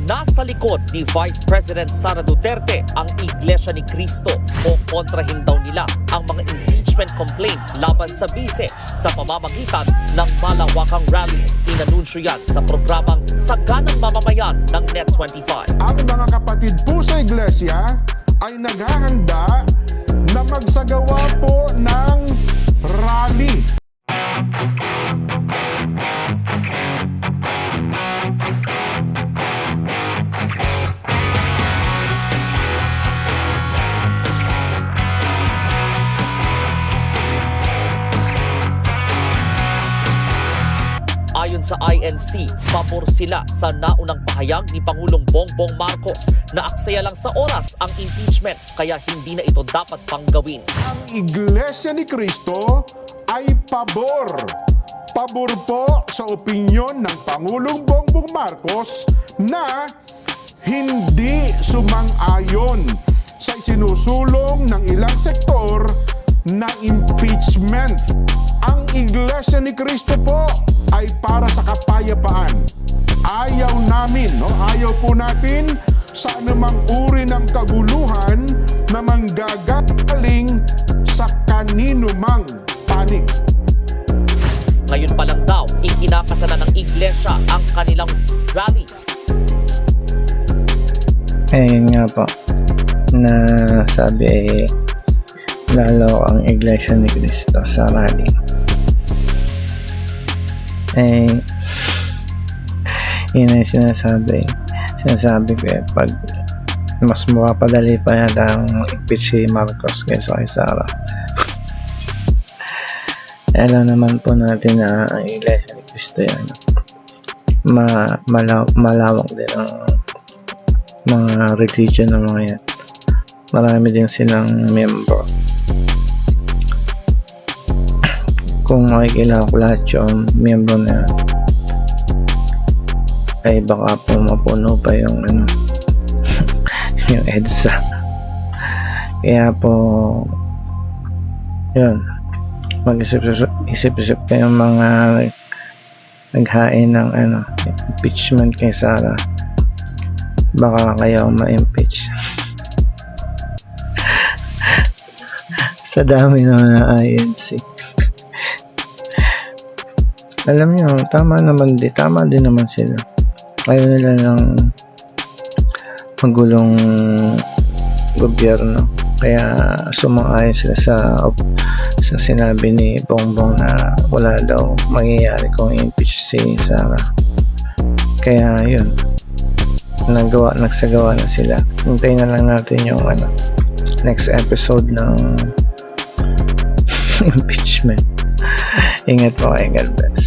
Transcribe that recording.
Nasa likod ni Vice President Sara Duterte ang Iglesia ni Cristo o kontrahin daw nila ang mga impeachment complaint laban sa bise sa pamamagitan ng malawakang rally. Inanunsyo yan sa programang Saganang Mamamayan ng Net25. Ang mga kapatid po sa Iglesia ay naghahanda na magsagawa po ng rally. Ayon sa INC, pabor sila sa naunang pahayag ni Pangulong Bongbong Marcos na aksaya lang sa oras ang impeachment kaya hindi na ito dapat pang gawin. Ang Iglesia ni Cristo ay pabor. Pabor po sa opinyon ng Pangulong Bongbong Marcos na hindi sumang-ayon sa isinusulong ng ilang sektor na impeachment. Ang Iglesia ni Cristo po ay para sa kapayapaan. Ayaw namin, ayaw po natin sa anumang uri ng kaguluhan na manggagaling sa kanino mang panig. Ngayon pa lang daw, ikinakasana ng Iglesia ang kanilang rallies. Ayun nga po, na sabi lalo ang Iglesia ni Cristo sa rally. Yun ay sinasabi ko pag mas mapapadali pa yata ang impeach si Marcos kaysa kay Sara. Alam naman po natin na ang Iglesia ni Cristo yan malawak din ang mga religion ng mga yan. Marami din silang member. Kung makikilala ko lahat yung miyembro na ay baka po mapuno pa yung yung EDSA. Kaya po yun, mag-isip-isip kayong mga naghain ng impeachment kay Sara, baka kayo ma-impeach. Sa dami naman na INC. Alam niyo, tama din naman sila. Ayaw nila ng magulong gobyerno. Kaya sumang-ayon sila sa sinabi ni Bongbong na wala daw mangyayari kung impeach si Sara. Kaya yun, nagsagawa na sila. Hintayin na lang natin yung next episode ng impeachment. Ingat po kayo, God bless.